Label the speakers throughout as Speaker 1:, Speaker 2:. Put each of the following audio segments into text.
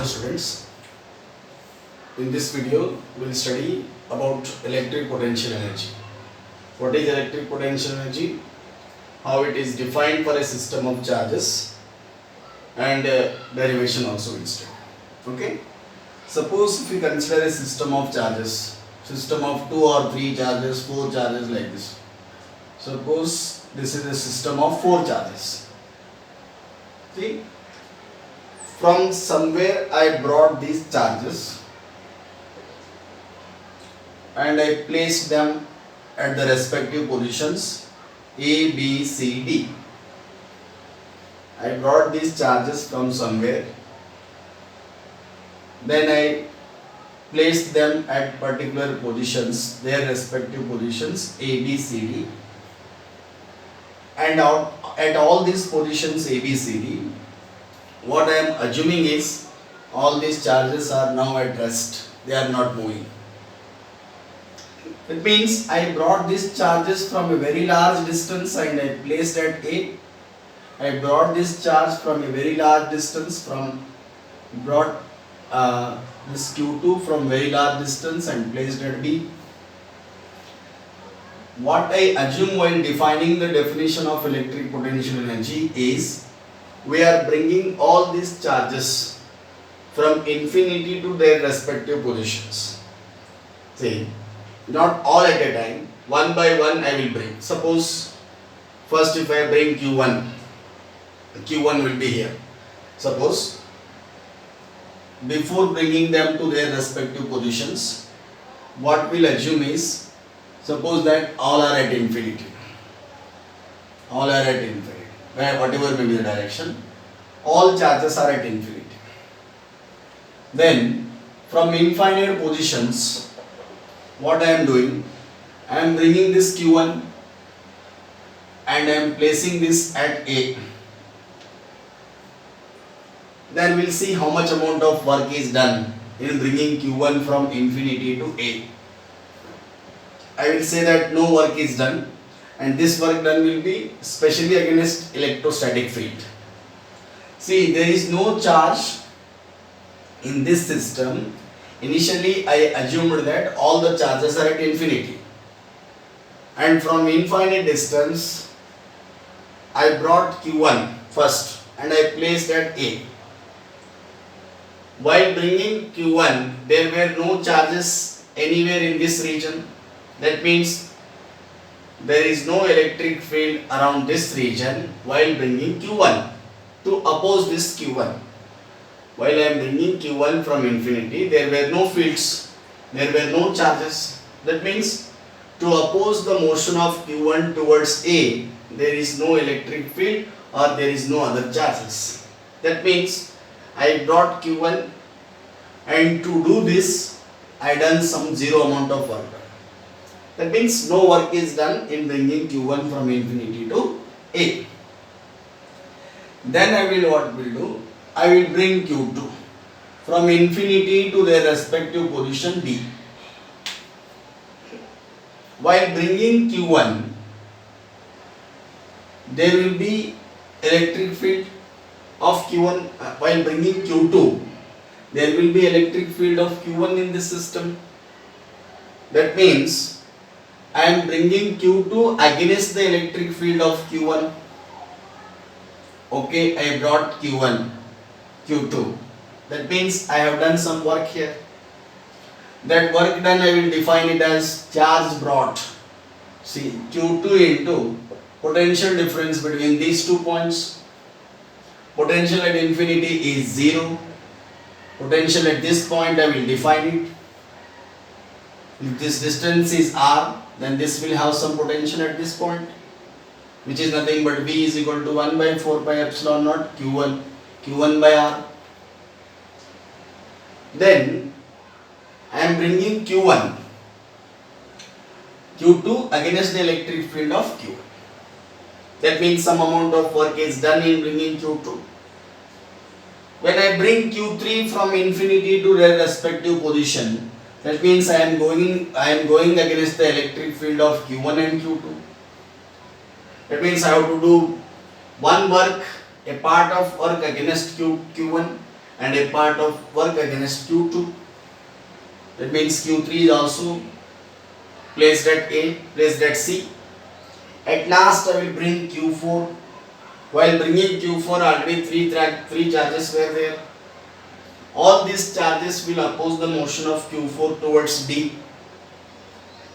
Speaker 1: students. In this video, we will study about electric potential energy. What is electric potential energy? How it is defined for a system of charges, and derivation also we will study. Okay. Suppose if we consider a system of charges, system of 2 or 3 charges, 4 charges like this. Suppose this is a system of 4 charges. See, from somewhere I brought these charges and I placed them at the respective positions A, B, C, D. I brought these charges from somewhere, then I placed them at particular positions, their respective positions A, B, C, D, and at all these positions A, B, C, D, what I am assuming is all these charges are now at rest, they are not moving. It means I brought these charges from a very large distance and I placed at A. I brought this charge from a very large distance brought this Q2 from very large distance and placed at B. What I assume while defining the definition of electric potential energy is we are bringing all these charges from infinity to their respective positions. See, not all at a time, one by one I will bring. Suppose first if I bring Q1, Q1 will be here. Suppose before bringing them to their respective positions, what we'll assume is, suppose that all are at infinity. All are at infinity. Whatever may be the direction, all charges are at infinity. Then from infinite positions, what I am doing, I am bringing this Q1 and I am placing this at A. Then we will see how much amount of work is done in bringing Q1 from infinity to A. I will say that no work is done, and this work done will be specially against electrostatic field. See, there is no charge in this system. Initially I assumed that all the charges are at infinity, and from infinite distance I brought Q1 first and I placed at A. While bringing Q1, there were no charges anywhere in this region. That means there is no electric field around this region while bringing Q1 to oppose this Q1. While I am bringing Q1 from infinity, there were no fields, there were no charges. That means to oppose the motion of Q1 towards A, there is no electric field or there is no other charges. That means I brought Q1, and to do this I done some zero amount of work. That means no work is done in bringing Q1 from infinity to A. Then I will bring Q2 from infinity to their respective position D. While bringing Q1, there will be electric field of Q1. While bringing Q2, there will be electric field of Q1 in this system. That means I am bringing Q2 against the electric field of Q1. Okay, I brought Q1, Q2. That means I have done some work here. That work done, I will define it as charge brought. See, Q2 into potential difference between these 2 points. Potential at infinity is 0. Potential at this point I will define it. If this distance is R, then this will have some potential at this point, which is nothing but V is equal to 1 by 4 pi epsilon naught Q1 by R. Then I am bringing Q2 against the electric field of Q1. That means some amount of work is done in bringing Q2. When I bring Q3 from infinity to their respective position, that means I am going against the electric field of Q1 and Q2. That means I have to do one work, a part of work against Q1, and a part of work against Q2. That means Q3 is also placed at A, placed at C. At last I will bring Q4. While bringing Q4, already three charges were there. All these charges will oppose the motion of Q4 towards D.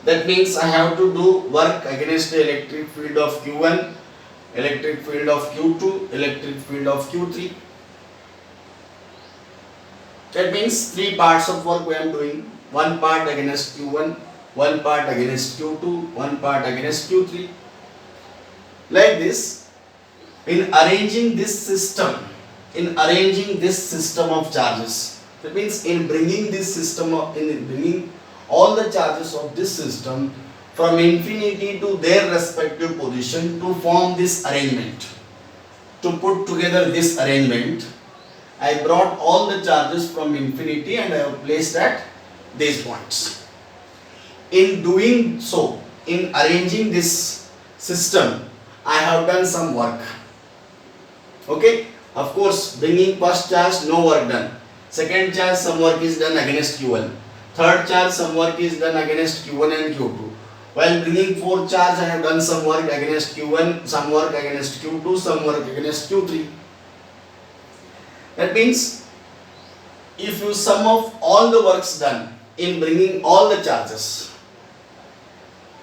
Speaker 1: That means I have to do work against the electric field of Q1, electric field of Q2, electric field of Q3. That means three parts of work we am doing. One part against Q1, one part against Q2, one part against Q3. Like this, in arranging this system of charges, that means in bringing this system of, in bringing all the charges of this system from infinity to their respective position to form this arrangement, to put together this arrangement, I brought all the charges from infinity and I have placed at these points. In doing so, in arranging this system, I have done some work. Okay, of course, bringing first charge, no work done. Second charge, some work is done against Q1. Third charge, some work is done against Q1 and Q2. While bringing fourth charge, I have done some work against Q1, some work against Q2, some work against Q3. That means, if you sum of all the works done in bringing all the charges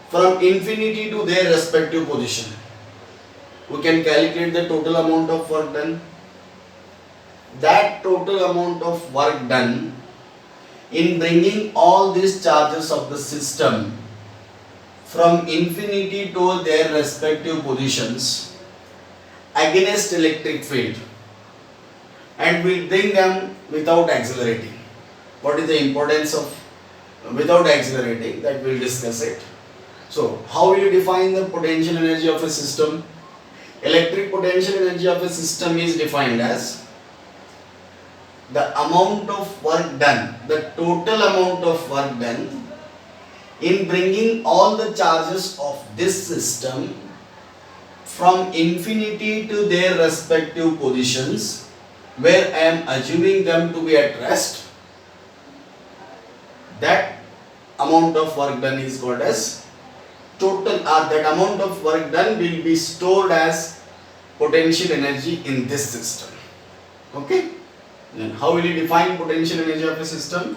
Speaker 1: from infinity to their respective position, we can calculate the total amount of work done. That total amount of work done in bringing all these charges of the system from infinity to their respective positions against electric field, and we'll bring them without accelerating. What is the importance of without accelerating? That we'll discuss it. So, how will you define the potential energy of a system? Electric potential energy of a system is defined as the amount of work done, the total amount of work done in bringing all the charges of this system from infinity to their respective positions, where I am assuming them to be at rest. That amount of work done is called as total, that amount of work done will be stored as potential energy in this system. Okay? Then how will you define potential energy of a system?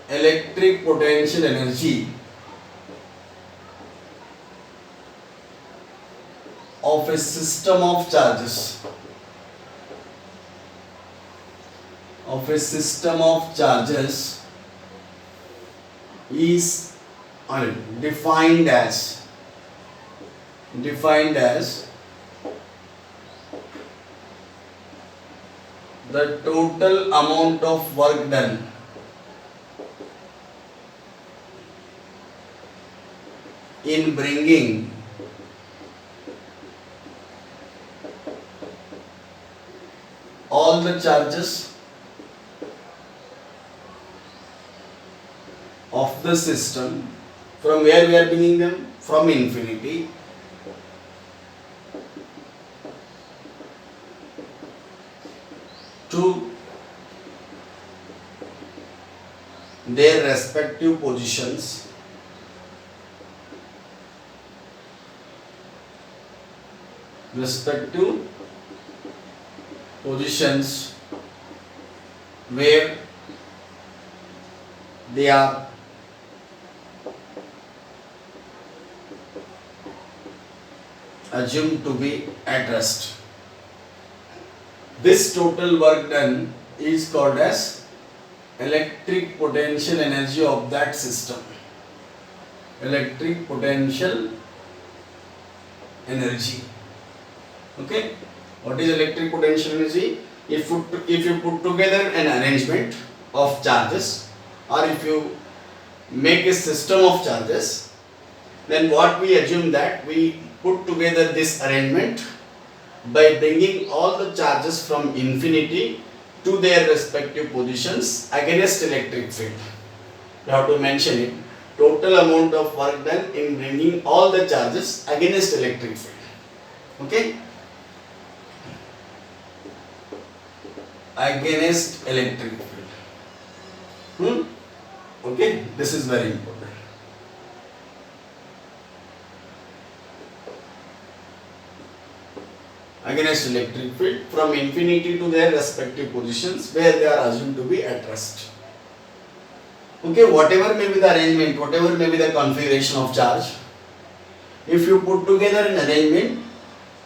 Speaker 1: Electric potential energy of a system of charges, is defined as the total amount of work done in bringing all the charges of the system from where we are bringing them, from infinity to their respective positions where they are assumed to be at rest. This total work done is called as electric potential energy of that system. Electric potential energy. Okay? What is electric potential energy? If you put together an arrangement of charges, or if you make a system of charges, then what we assume that we put together this arrangement by bringing all the charges from infinity to their respective positions against electric field. You have to mention it. Total amount of work done in bringing all the charges against electric field. Okay? against electric field. Okay, this is very important. Against electric field from infinity to their respective positions where they are assumed to be at rest. Okay, whatever may be the arrangement, whatever may be the configuration of charge, if you put together an arrangement,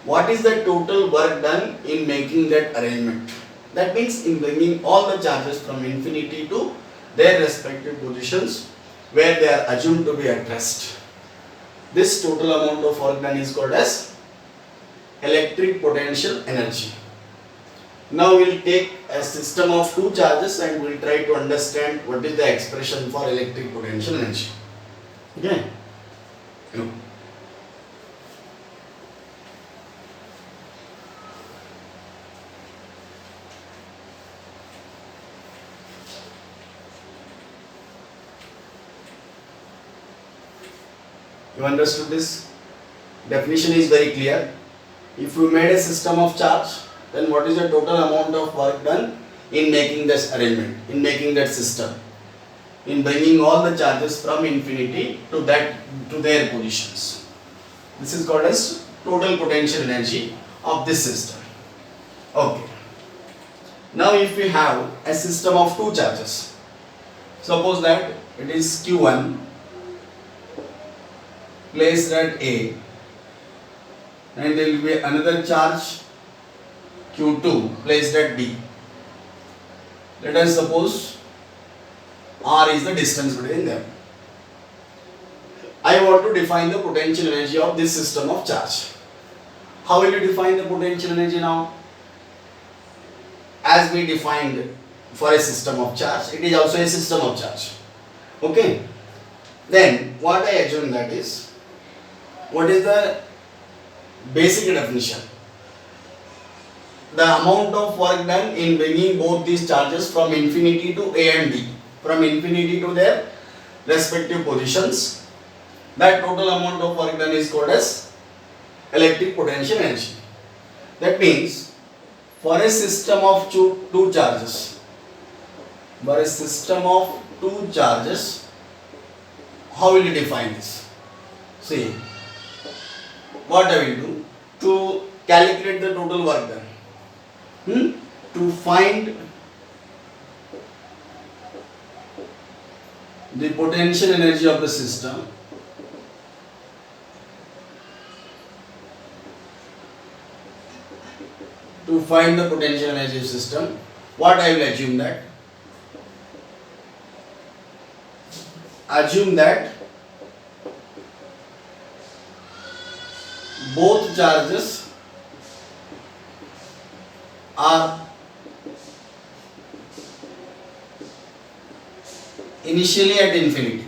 Speaker 1: what is the total work done in making that arrangement? That means in bringing all the charges from infinity to their respective positions where they are assumed to be at rest. This total amount of work done is called as electric potential energy. Now we will take a system of two charges and we will try to understand what is the expression for electric potential energy. Okay. You understood this? Definition is very clear. If you made a system of charge, then what is the total amount of work done in making this arrangement, in making that system, in bringing all the charges from infinity to their positions. This is called as total potential energy of this system. Okay. Now if we have a system of two charges, suppose that it is Q1 placed at A and there will be another charge Q2 placed at B. Let us suppose R is the distance between them. I want to define the potential energy of this system of charge. How will you define the potential energy now? As we defined for a system of charge, it is also a system of charge. Okay. Then what I assume that is, what is the basic definition? The amount of work done in bringing both these charges from infinity to A and B, from infinity to their respective positions, that total amount of work done is called as electric potential energy. That means for a system of two charges, how will you define this? See, what I will do to calculate the total work done. To find the potential energy of the system, what I will assume that? Assume that both charges are initially at infinity.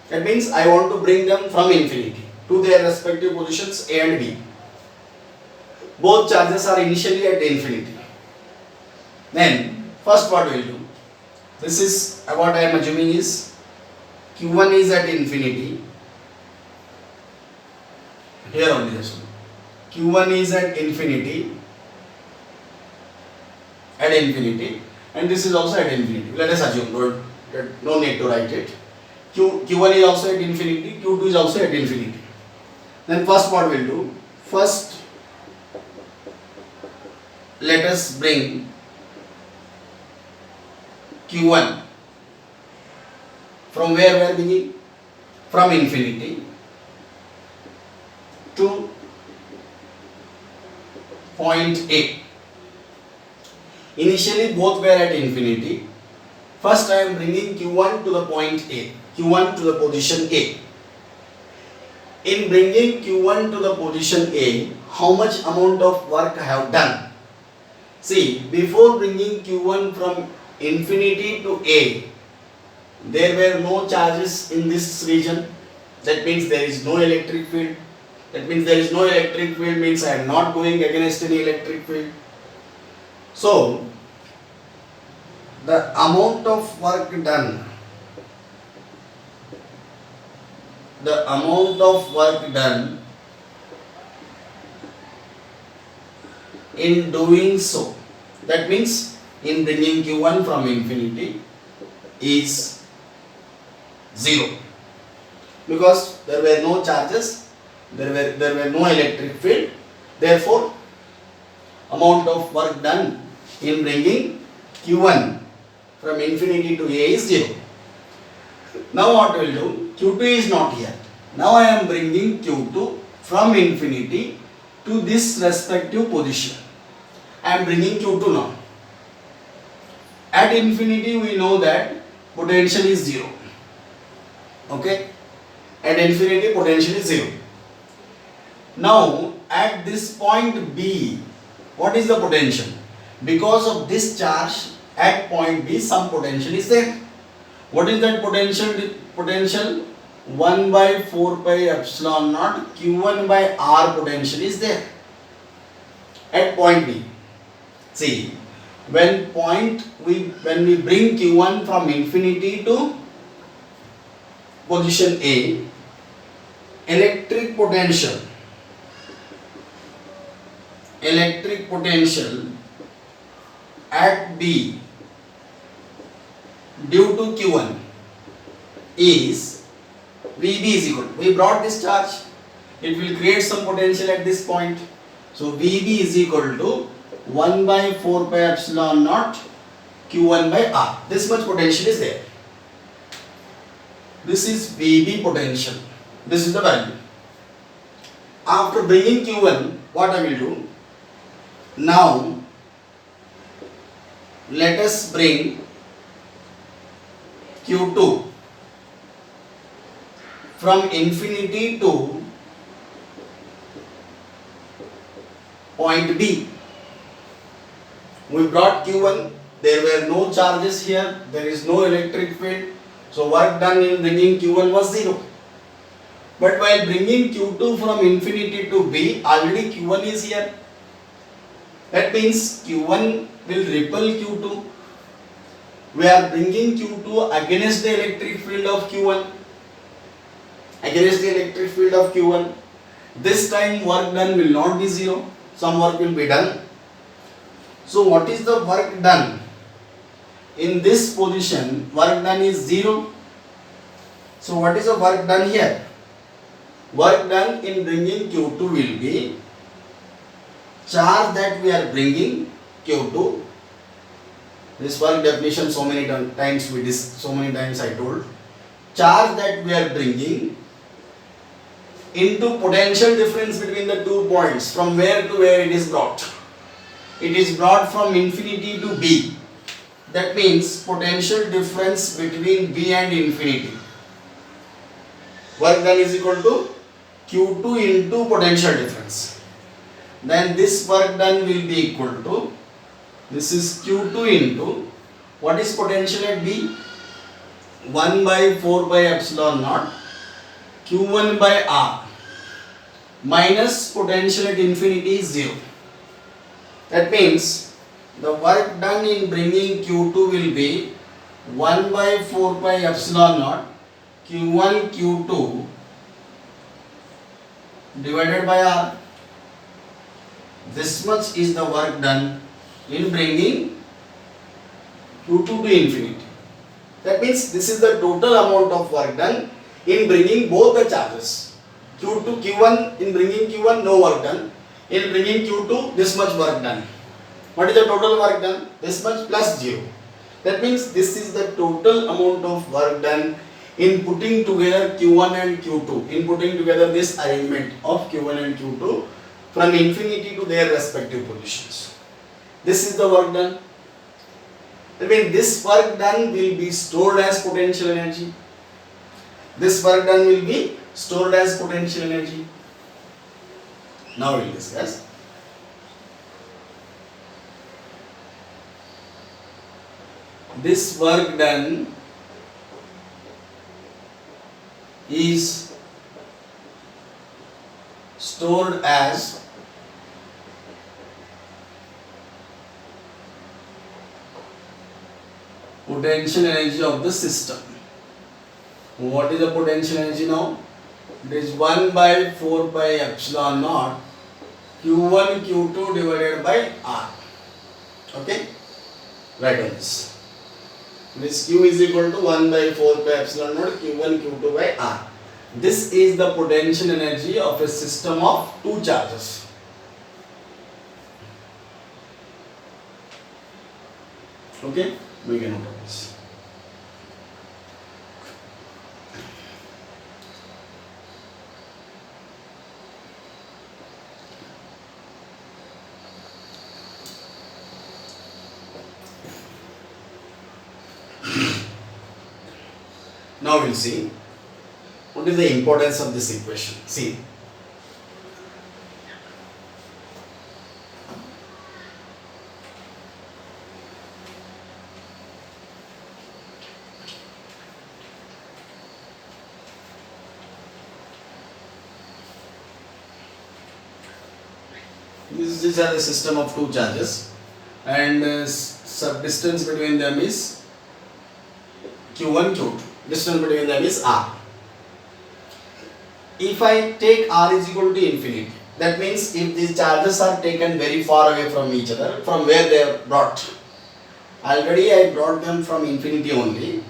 Speaker 1: That means I want to bring them from infinity to their respective positions A and B. Both charges are initially at infinity. Then first what we will do? This is what I am assuming is Q1 is at infinity. Here only this one. Q1 is at infinity. And this is also at infinity. Let us assume, no need to write it. Q1 is also at infinity, Q2 is also at infinity. Then first what we will do? First let us bring Q1 from where we are beginning? From infinity to point A. Initially both were at infinity. First I am bringing Q1 to the point A, Q1 to the position A. In bringing Q1 to the position A, how much amount of work I have done? See, before bringing Q1 from infinity to A, there were no charges in this region. That means there is no electric field. That means there is no electric field means I am not going against any electric field. So, the amount of work done, in doing so, That means in bringing Q1 from infinity is 0, because there were no charges, there were no electric field, therefore amount of work done in bringing Q1 from infinity to A is 0. Now what we will do, Q2 is not here. Now I am bringing Q2 from infinity to this respective position. I am bringing Q2 now. At infinity we know that potential is 0. Okay? At infinity potential is 0. Now at this point B, what is the potential? Because of this charge at point B, some potential is there. What is that potential? Potential 1 by 4 pi epsilon naught Q1 by R potential is there at point B. See, when we bring Q1 from infinity to position A, electric potential at B due to Q1 is VB is equal to, we brought this charge, it will create some potential at this point. So VB is equal to 1 by 4 pi epsilon naught Q1 by R. This much potential is there. This is VB potential. This is the value. After bringing Q1, what I will do? Now, let us bring Q2 from infinity to point B. We brought Q1, there were no charges here, there is no electric field, so work done in bringing Q1 was 0. But while bringing Q2 from infinity to B, already Q1 is here. That means Q1 will repel Q2. We are bringing Q2 against the electric field of Q1. Against the electric field of Q1. This time work done will not be 0. Some work will be done. So what is the work done? In this position, work done is 0. So what is the work done here? Work done in bringing Q2 will be charge that we are bringing Q2. This work definition so many times I told. Charge that we are bringing into potential difference between the 2 points, from where to where it is brought. It is brought from infinity to B. That means potential difference between B and infinity. Work done is equal to Q2 into potential difference. Then this work done will be equal to, this is Q2 into, what is potential at B? 1 by 4 by epsilon naught Q1 by R minus potential at infinity is 0. That means the work done in bringing Q2 will be 1 by 4 pi epsilon naught Q1 Q2 divided by R. This much is the work done in bringing Q2 to infinity. That means this is the total amount of work done in bringing both the charges. Q2, Q1, in bringing Q1 no work done. In bringing Q2 this much work done. What is the total work done? This much plus 0. That means this is the total amount of work done in putting together Q1 and Q2. In putting together this arrangement of Q1 and Q2 from infinity to their respective positions. This is the work done. I mean, this work done will be stored as potential energy. This work done will be stored as potential energy. Now we will discuss. This work done is stored as potential energy of the system. What is the potential energy now? It is 1 by 4 pi epsilon naught Q1 Q2 divided by R. Okay, write on this. This Q is equal to 1 by 4 pi epsilon naught Q1 Q2 by R. This is the potential energy of a system of two charges. Okay, we can note this. Now we'll see what is the importance of this equation. See, these are the system of two charges, and distance between them is Q1, Q2. Distance between them is R. If I take R is equal to infinity, that means if these charges are taken very far away from each other, from where they are brought. Already I brought them from infinity only.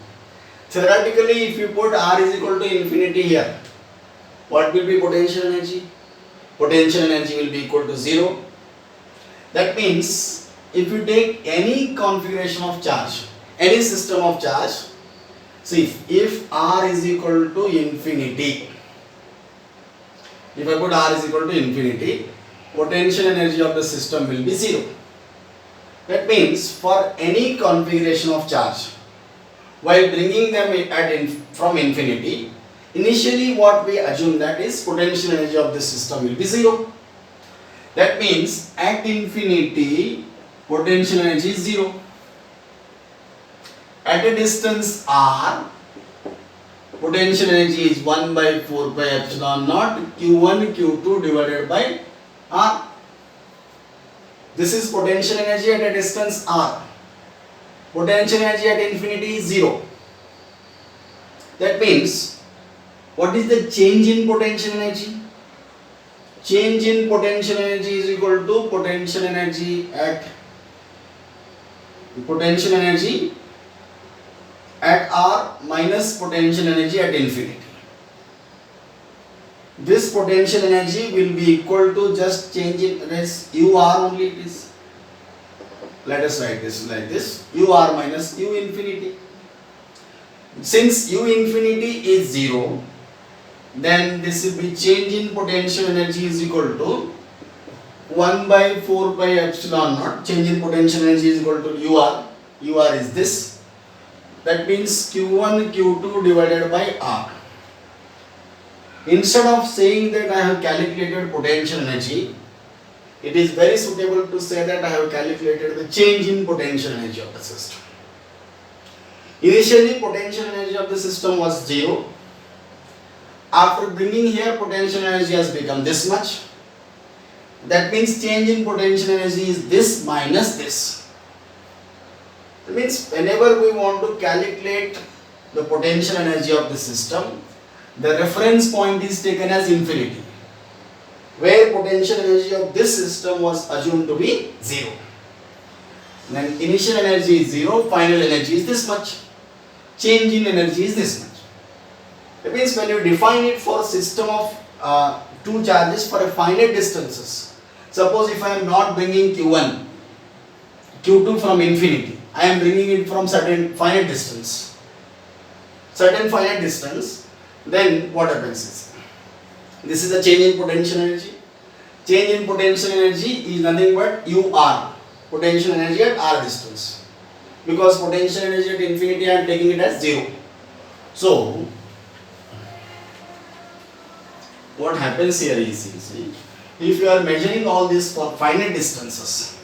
Speaker 1: Theoretically, if you put R is equal to infinity here, what will be potential energy? Potential energy will be equal to 0. That means if you take any configuration of charge, any system of charge, see, if R is equal to infinity, if I put R is equal to infinity, potential energy of the system will be 0. That means for any configuration of charge, while bringing them from infinity, initially what we assume that is potential energy of the system will be 0. That means at infinity, potential energy is 0. At a distance R, potential energy is 1 by 4 pi epsilon naught Q1 Q2 divided by R. This is potential energy at a distance R. Potential energy at infinity is 0. That means, what is the change in potential energy? Change in potential energy is equal to potential energy at R minus potential energy at infinity. This potential energy will be equal to just change in UR only it is. Let us write this like this, UR minus U infinity. Since U infinity is 0, then this will be change in potential energy is equal to 1 by 4 pi epsilon naught. Change in potential energy is equal to UR. UR is this. That means Q1 Q2 divided by R. Instead of saying that I have calculated potential energy, it is very suitable to say that I have calculated the change in potential energy of the system. Initially potential energy of the system was 0. After bringing here, potential energy has become this much. That means change in potential energy is this minus this. That means whenever we want to calculate the potential energy of the system, the reference point is taken as infinity, where potential energy of this system was assumed to be 0. Then initial energy is 0, final energy is this much. Change in energy is this much. That means when you define it for a system of two charges for a finite distances, suppose if I am not bringing Q1, Q2 from infinity, I am bringing it from certain finite distance. Then what happens is, this is a change in potential energy. Change in potential energy is nothing but UR, potential energy at R distance. Because potential energy at infinity I am taking it as 0. So, what happens here is, you see, if you are measuring all this for finite distances,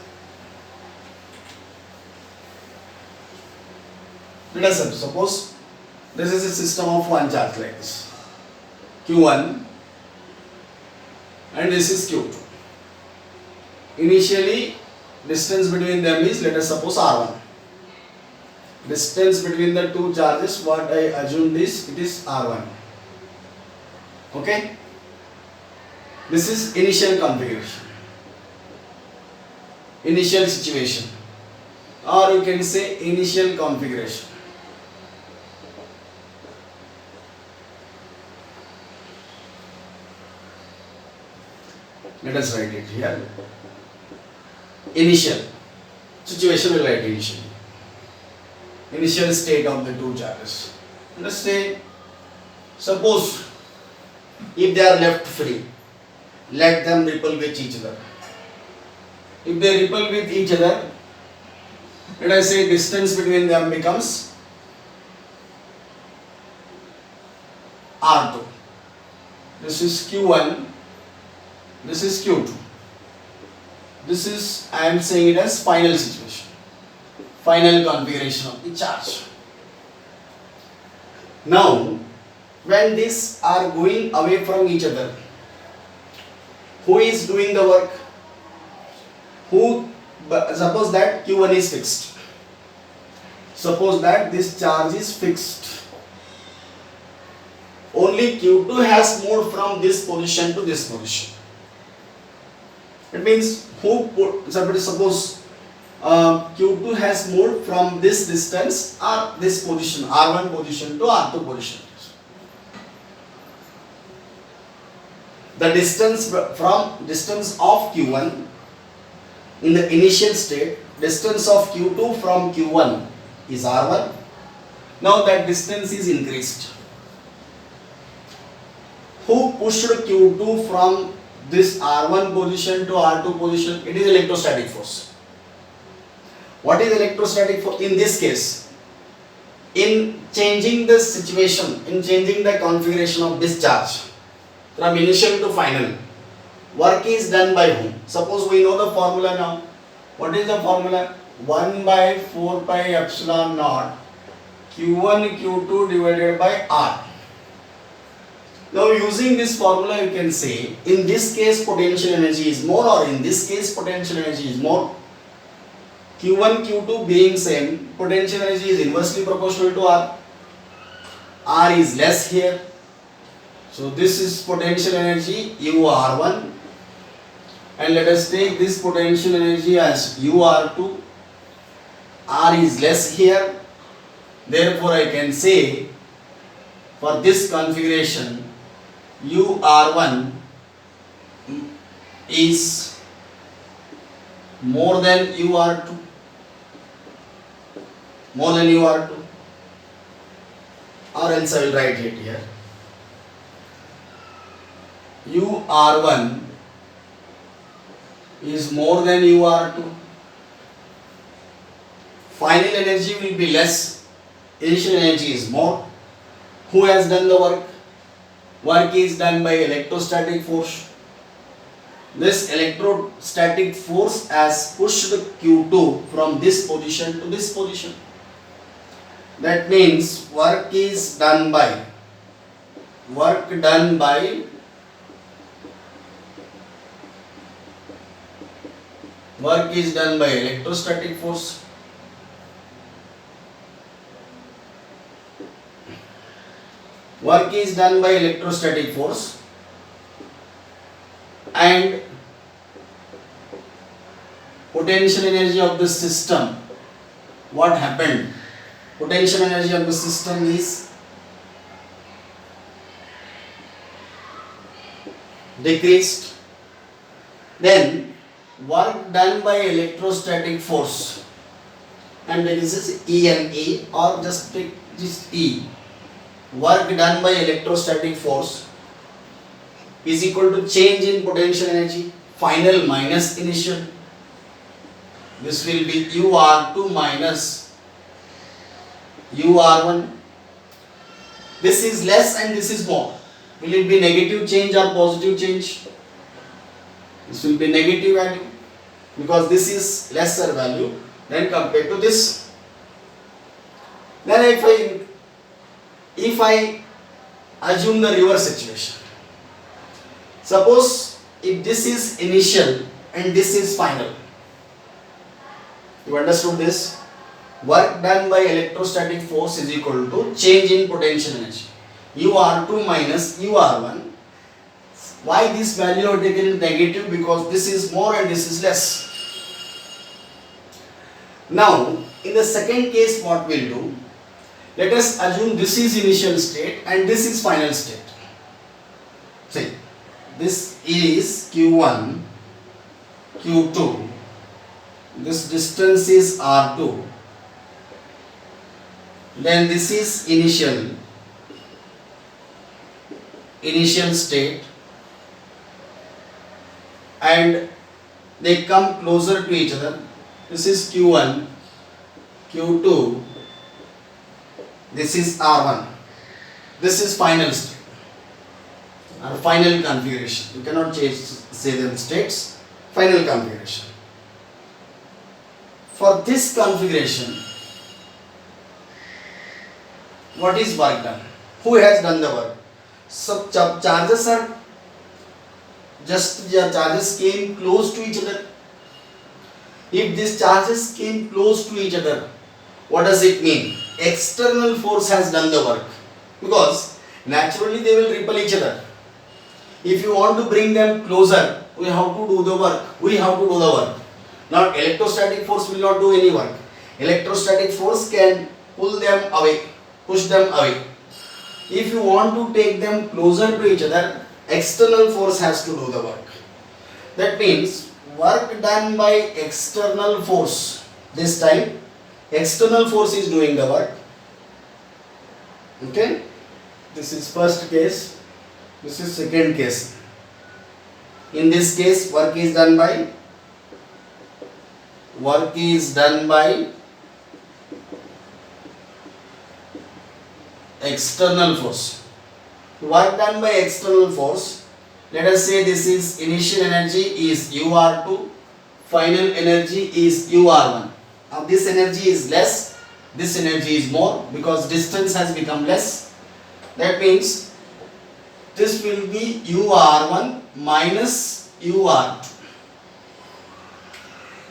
Speaker 1: let us suppose this is a system of one charge like this, Q1, and this is Q2. Initially, distance between them is, let us suppose R1. Distance between the two charges, what I assumed is, it is R1. Okay? This is initial configuration, initial situation. or you can say initial configuration. Let us write it here. Initial situation, we will write initially. Initial state of the two charges. Let's say, suppose if they are left free, let them repel with each other. If they repel with each other, let us say distance between them becomes R2. This is Q1, this is Q2. This is, I am saying it as final situation, final configuration of the charge. Now, when these are going away from each other, who is doing the work? Suppose that Q1 is fixed. Suppose that this charge is fixed. Only Q2 has moved from this position to this position. It means suppose Q2 has moved from this distance or this position, R1 position to R2 position. The distance of Q1 in the initial state, distance of Q2 from Q1 is R1. Now that distance is increased. Who pushed Q2 from this R1 position to R2 position? It is electrostatic force. What is electrostatic force? In this case, in changing the situation, in changing the configuration of this charge from initial to final, work is done by whom? Suppose we know the formula now. What is the formula? 1 by 4 pi epsilon naught Q1 Q2 divided by R. Now using this formula you can say, in this case potential energy is more, or in this case potential energy is more. Q1 Q2 being same, potential energy is inversely proportional to R. R is less here. So this is potential energy UR1, and let us take this potential energy as UR2. R is less here. Therefore I can say for this configuration UR1 is more than UR2. More than UR2. Or else I will write it here. UR1 is more than UR2. Final energy will be less, initial energy is more. Who has done the work? Work is done by electrostatic force. This electrostatic force has pushed Q2 from this position to this position. That means work is done by electrostatic force. Work is done by electrostatic force, and potential energy of the system. What happened? Potential energy of the system is decreased. Then work done by electrostatic force, and this is EME, or just take this E. Work done by electrostatic force is equal to change in potential energy, final minus initial. This will be UR2 minus UR1. This is less and this is more. Will it be negative change or positive change? This will be negative value, because this is lesser value than compared to this. Then if I assume the reverse situation, suppose if this is initial and this is final, you understood this? Work done by electrostatic force is equal to change in potential energy, UR2 minus UR1. Why this value are taken negative? Because this is more and this is less. Now, in the second case, what we'll do, let us assume this is initial state and this is final state. See, this is Q1, Q2, this distance is R2, then this is initial state, and they come closer to each other. This is Q1, Q2, this is R1. This is final state or final configuration. You cannot say them states. Final configuration. For this configuration, what is work done? Who has done the work? So charges came close to each other. If these charges came close to each other, what does it mean? External force has done the work, because naturally they will repel each other. If you want to bring them closer, we have to do the work. Now electrostatic force will not do any work. Electrostatic force can push them away. If you want to take them closer to each other, external force has to do the work. That means work done by external force. This time external force is doing the work. Okay, this is first case, this is second case. In this case, work is done by external force. Work done by external force, let us say this is initial energy is UR2, final energy is UR1. Now this energy is less, this energy is more, because distance has become less. That means this will be UR1 minus UR2.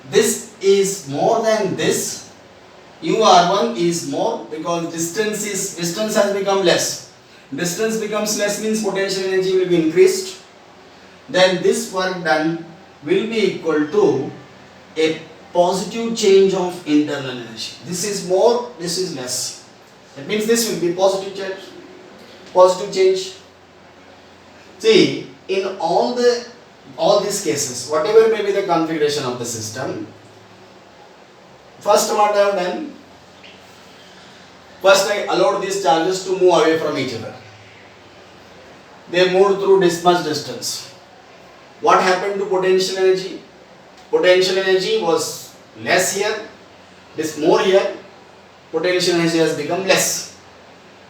Speaker 1: This is more than this. UR1 is more because distance has become less. Distance becomes less means potential energy will be increased. Then this work done will be equal to a positive change of internal energy. This is more, this is less. That means this will be positive change. See, in all these cases, whatever may be the configuration of the system, first what I have done, first I allowed these charges to move away from each other. They moved through this much distance. What happened to potential energy? Potential energy was less here, this more here, potential energy has become less.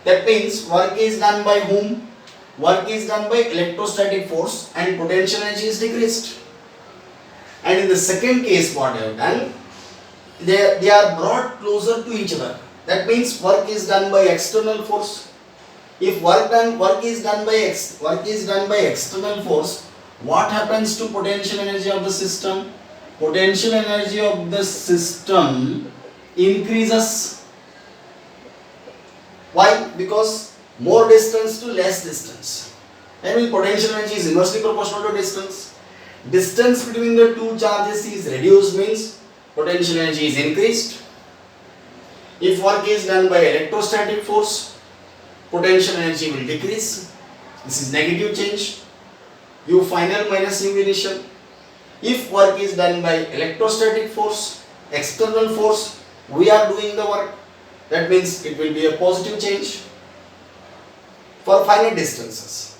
Speaker 1: That means work is done by whom? Work is done by electrostatic force and potential energy is decreased. And in the second case, what I have done, they are brought closer to each other. That means work is done by external force. If work is done by external force, what happens to potential energy of the system? Potential energy of the system increases. Why? Because more distance to less distance. I mean, potential energy is inversely proportional to distance. Distance between the two charges is reduced means potential energy is increased. If work is done by electrostatic force, potential energy will decrease. This is negative change. U final minus U initial. If work is done by electrostatic force, external force, we are doing the work. That means it will be a positive change for finite distances.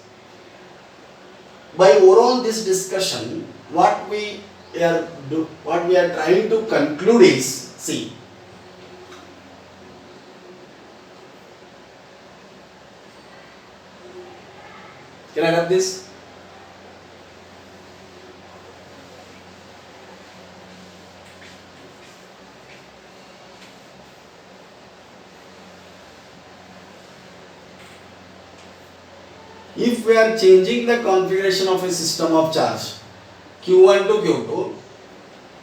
Speaker 1: By overall this discussion, what we are trying to conclude is, see, can I have this? If we are changing the configuration of a system of charge Q1 to Q2,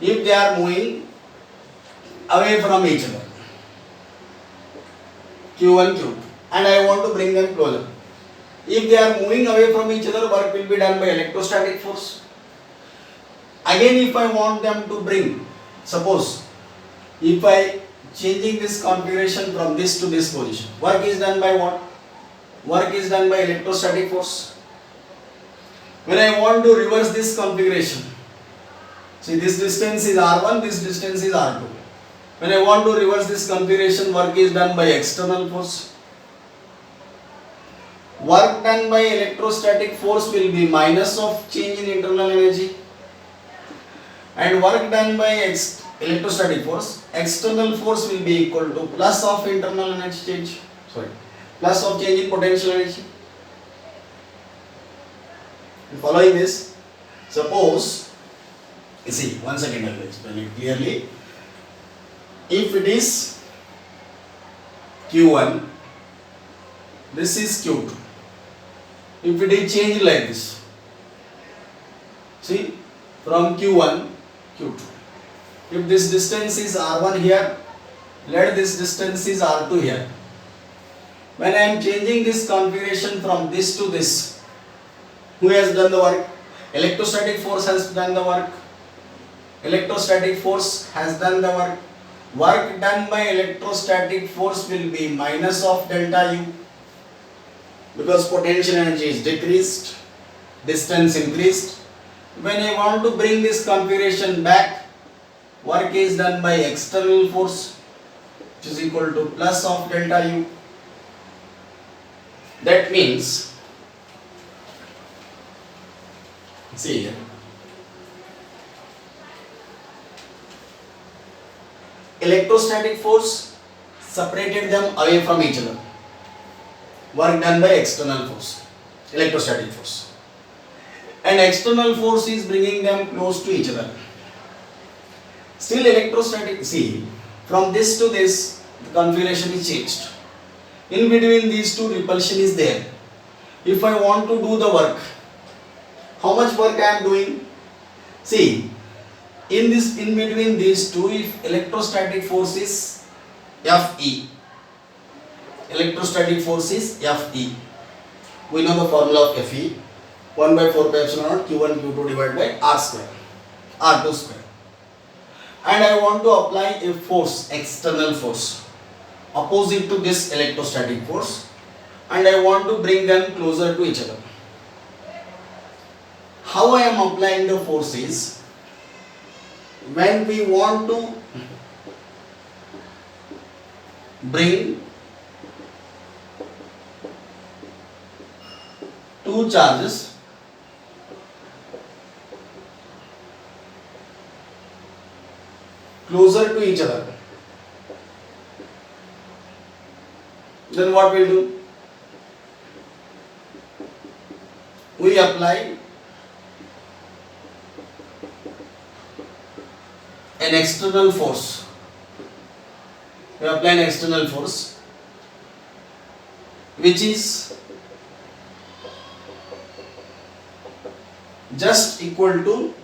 Speaker 1: if they are moving away from each other, Q1, Q2, and I want to bring them closer. If they are moving away from each other, work will be done by electrostatic force. Again, if I want them to bring, suppose, If I changing this configuration from this to this position, work is done by what? Work is done by electrostatic force. When I want to reverse this configuration, see this distance is r1, this distance is r2. When I want to reverse this configuration, work is done by external force. Work done by electrostatic force will be minus of change in internal energy, and work done by electrostatic force, external force will be equal to plus of internal energy change, plus of change in potential energy. Following this, suppose, you see, once again I will explain it clearly. If it is Q1, this is Q2. If it is changed like this, see, from Q1, Q2. If this distance is R1 here, let this distance is R2 here. When I am changing this configuration from this to this, who has done the work? Electrostatic force has done the work. Electrostatic force has done the work. Work done by electrostatic force will be minus of delta U, because potential energy is decreased, distance increased. When I want to bring this configuration back, work is done by external force, which is equal to plus of delta U. That means, see here, electrostatic force separated them away from each other. Work done by external force, electrostatic force, and external force is bringing them close to each other. Still electrostatic, see, from this to this, the configuration is changed. In between these two, repulsion is there. If I want to do the work, how much work I am doing? See, in between these two, if electrostatic force is Fe, electrostatic force is Fe. We know the formula of Fe, 1 by 4 pi epsilon naught Q1 Q2 divided by R square, R2 square. And I want to apply a force, external force, opposite to this electrostatic force, and I want to bring them closer to each other. How I am applying the force is, when we want to bring two charges closer to each other, then what we'll do? We apply an external force. We apply an external force which is just equal to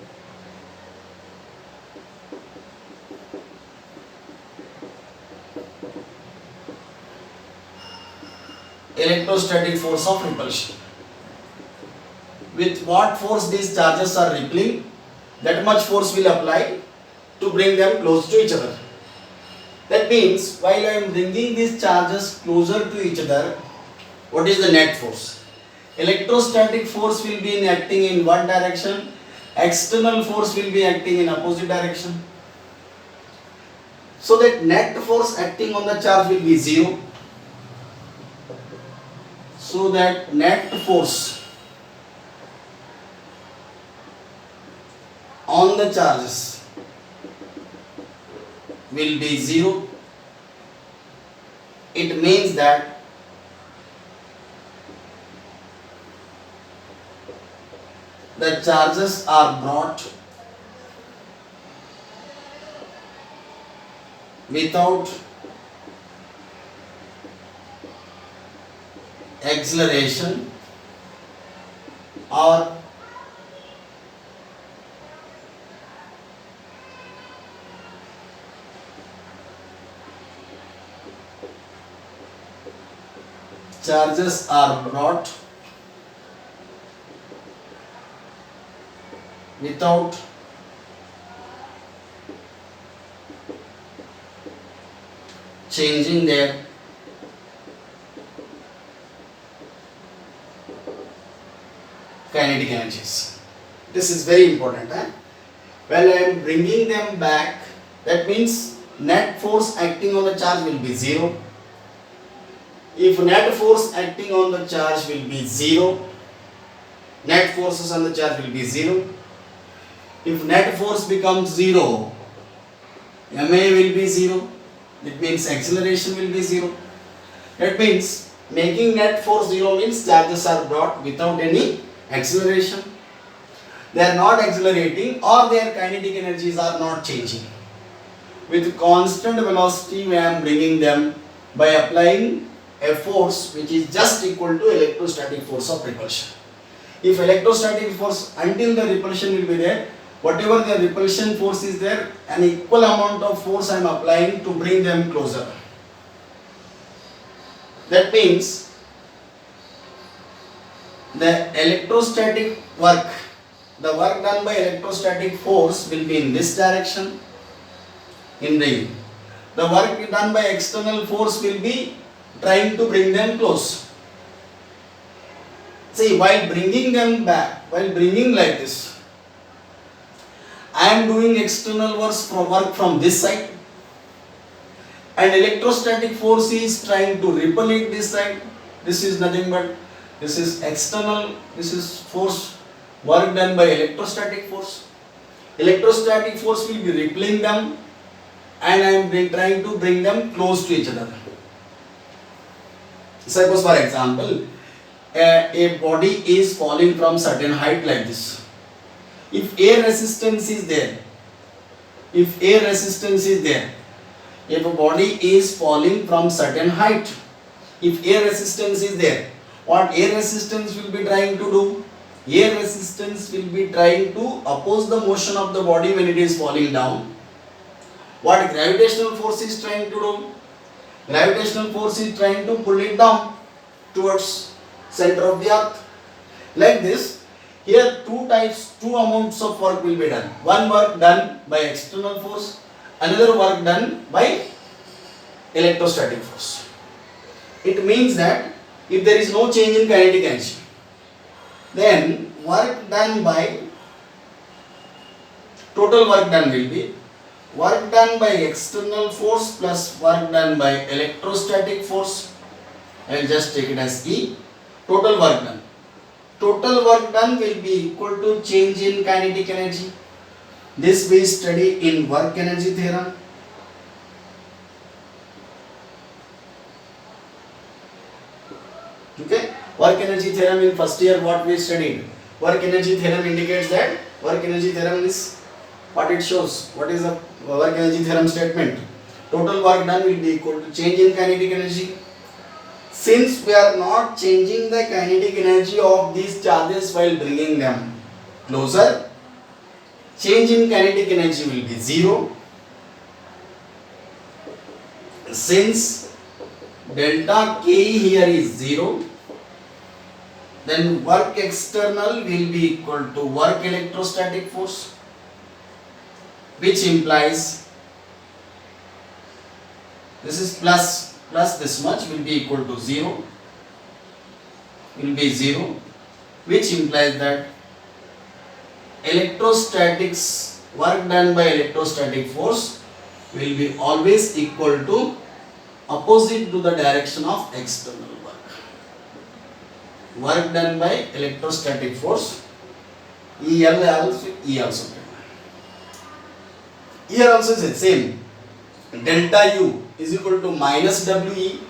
Speaker 1: electrostatic force of repulsion. With what force these charges are repelling, that much force will apply to bring them close to each other. That means, while I am bringing these charges closer to each other, what is the net force? Electrostatic force will be acting in one direction, external force will be acting in opposite direction. So that net force acting on the charge will be 0. So that net force on the charges will be 0. It means that the charges are brought without acceleration or charges are brought without changing their kinetic energies. This is very important. While I am bringing them back, that means net force acting on the charge will be 0. If net force acting on the charge will be 0, net forces on the charge will be 0. If net force becomes 0, ma will be 0. That means acceleration will be 0. That means making net force 0 means charges are brought without any acceleration. They are not accelerating or their kinetic energies are not changing. With constant velocity I am bringing them by applying a force which is just equal to electrostatic force of repulsion. If electrostatic force, until the repulsion will be there, whatever the repulsion force is there, an equal amount of force I am applying to bring them closer. That means the electrostatic work, the work done by electrostatic force will be in this direction, in ring. The work done by external force will be trying to bring them close. See, while bringing them back, while bringing like this, I am doing external work from this side, and electrostatic force is trying to repel it this side. This is nothing but, this is external, this is force, work done by electrostatic force. Electrostatic force will be repelling them, and I am trying to bring them close to each other. Suppose for example, a body is falling from certain height like this. If air resistance is there, if a body is falling from certain height, if air resistance is there, what air resistance will be trying to do? Air resistance will be trying to oppose the motion of the body when it is falling down. What gravitational force is trying to do? Gravitational force is trying to pull it down towards center of the earth. Like this, here two amounts of work will be done. One work done by external force, another work done by electrostatic force. It means that if there is no change in kinetic energy, then work done by, total work done will be work done by external force plus work done by electrostatic force. I will just take it as E. Total work done. Total work done will be equal to change in kinetic energy. This we study in work energy theorem. Okay, work energy theorem in first year what we studied. Work energy theorem indicates that work energy theorem is what it shows. What is the work energy theorem statement? Total work done will be equal to change in kinetic energy. Since we are not changing the kinetic energy of these charges while bringing them closer, change in kinetic energy will be 0. Since delta K here is 0, then work external will be equal to work electrostatic force, which implies this is plus this much will be equal to 0, which implies that electrostatics, work done by electrostatic force will be always equal to opposite to the direction of external work. Work done by electrostatic force, E also. Here also is the same. Delta U is equal to minus WE.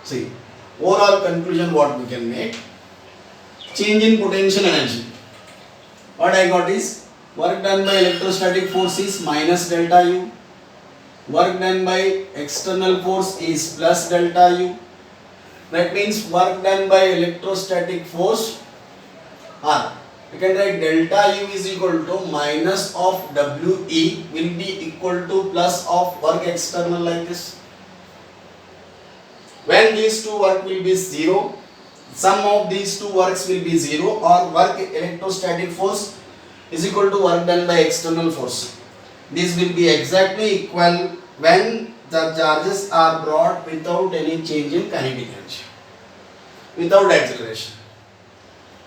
Speaker 1: See, overall conclusion what we can make. Change in potential energy. What I got is work done by electrostatic force is minus delta U. Work done by external force is plus delta U. That means work done by electrostatic force, you can write delta U is equal to minus of WE will be equal to plus of work external like this. When these two work will be 0, sum of these two works will be 0, or work electrostatic force is equal to work done by external force. This will be exactly equal when the charges are brought without any change in kinetic energy, without acceleration.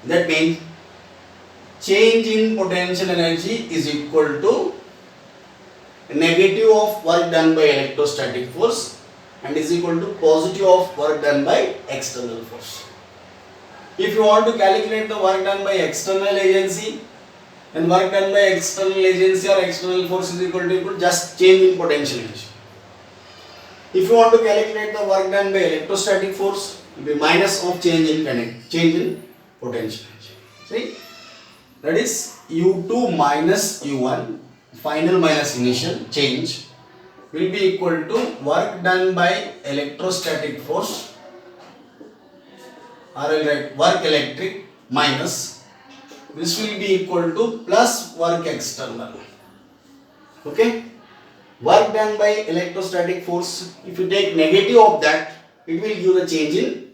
Speaker 1: That means change in potential energy is equal to negative of work done by electrostatic force and is equal to positive of work done by external force. If you want to calculate the work done by external agency, then work done by external agency or external force is equal to just change in potential energy. If you want to calculate the work done by electrostatic force, it will be minus of change in potential energy. See, that is U2 minus U1, final minus initial change, will be equal to work done by electrostatic force, or I'll write work electric minus, this will be equal to plus work external. Okay, work done by electrostatic force, if you take negative of that, it will give a change in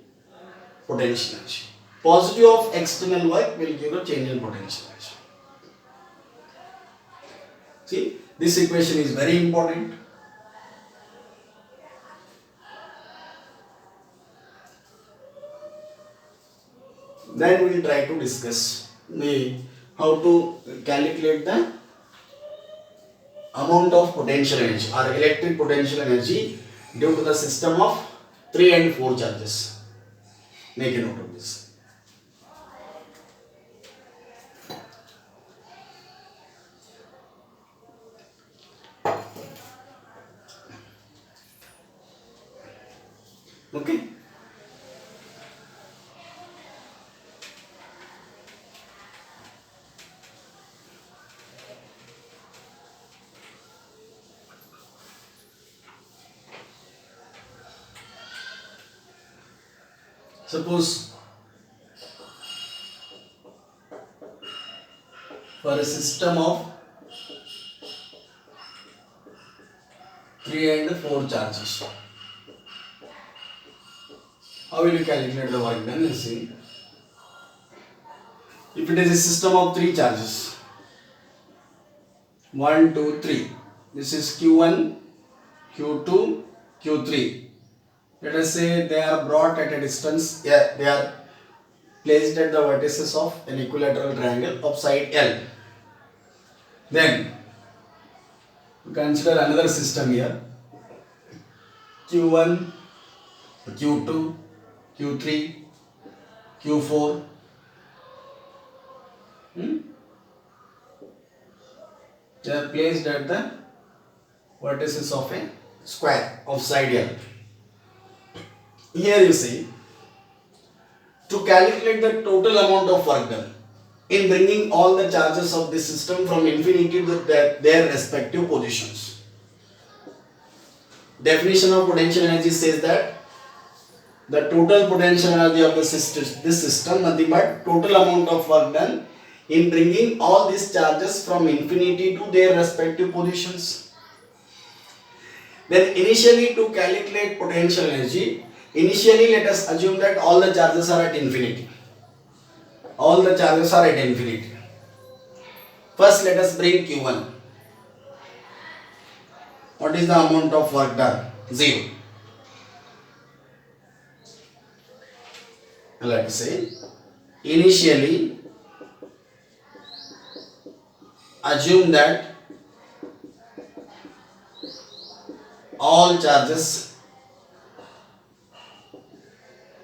Speaker 1: potential energy. Positive of external work will give a change in potential energy. See, this equation is very important. Then we will try to discuss how to calculate the amount of potential energy or electric potential energy due to the system of 3 and 4 charges. Make a note of this. Okay. Suppose for a system of 3 and 4 charges, how will you calculate the work done? Let's see. If it is a system of 3 charges, 1, 2, 3, this is Q1, Q2, Q3. Let us say they are brought at a distance, they are placed at the vertices of an equilateral triangle of side L. Then consider another system here, Q1, Q2, Q3, Q4. They are placed at the vertices of a square of side L. Here you see, to calculate the total amount of work done in bringing all the charges of this system from infinity to their respective positions. Definition of potential energy says that the total potential energy of this system nothing but total amount of work done in bringing all these charges from infinity to their respective positions. Then initially, to calculate potential energy, initially let us assume that all the charges are at infinity. All the charges are at infinity. First let us bring Q1. What is the amount of work done? 0. Let us say initially assume that all charges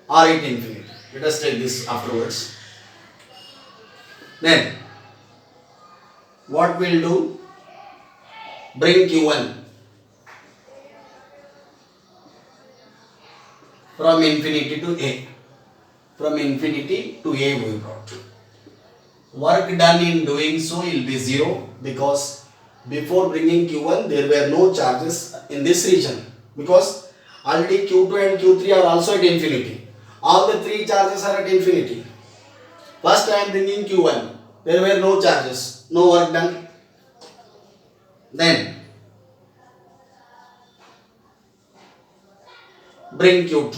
Speaker 1: are at infinity. Let us take this afterwards. Then what we'll do? Bring Q1 from infinity to A. From infinity to A we brought. Work done in doing so will be 0 because before bringing Q1 there were no charges in this region, because already Q2 and Q3 are also at infinity. All the 3 charges are at infinity. First I am bringing Q1. There were no charges, no work done. Then bring Q2.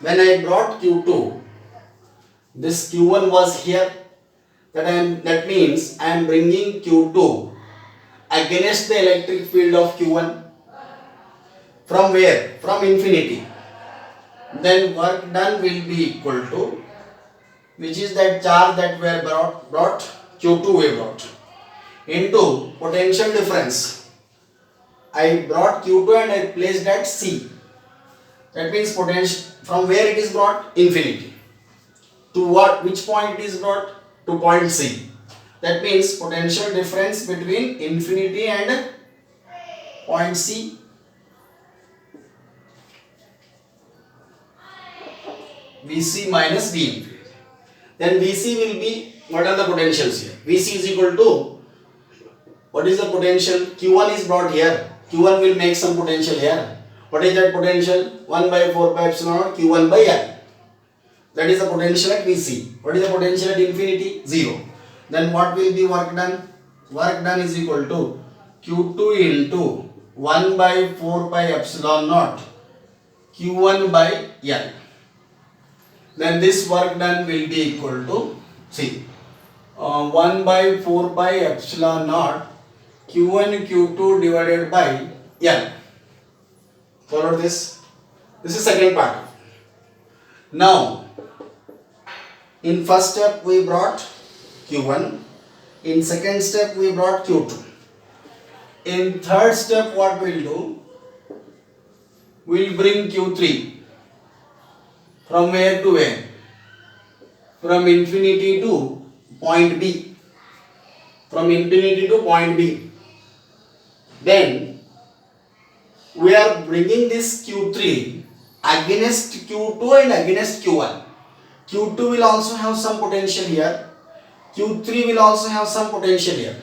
Speaker 1: When I brought Q2, this Q1 was here. That means I am bringing Q2 against the electric field of Q1. From where? From infinity. Then work done will be equal to, which is that charge that we have brought Q2 we brought, into potential difference. I brought Q2 and I placed at C. That means potential from where it is brought? Infinity. To what? Which point it is brought? To point C. That means potential difference between infinity and point C. Vc minus V infinity. Then Vc will be, what are the potentials here? Vc is equal to, what is the potential? Q1 is brought here. Q1 will make some potential here. What is that potential? 1 by 4 pi epsilon naught Q1 by L. That is the potential at Vc. What is the potential at infinity? 0. Then what will be work done? Work done is equal to Q2 into 1 by 4 pi epsilon naught Q1 by L. Then this work done will be equal to, see, 1 by 4 pi epsilon naught Q1 Q2 divided by L. Follow this? This is second part. Now, in first step we brought Q1. In second step we brought Q2. In third step what we'll do? We'll bring Q3. From where to where? From infinity to point B. From infinity to point B. Then we are bringing this Q3 against Q2 and against Q1. Q2 will also have some potential here. Q3 will also have some potential here.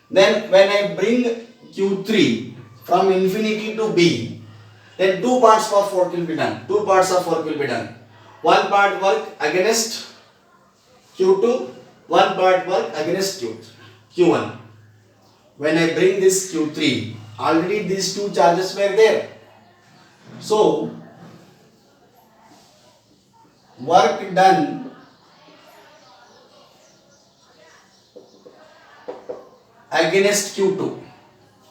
Speaker 1: Then when I bring Q3 from infinity to B, then two parts of work will be done. Two parts of work will be done. One part work against Q2, one part work against Q1. When I bring this Q3, already these two charges were there. So, work done against Q2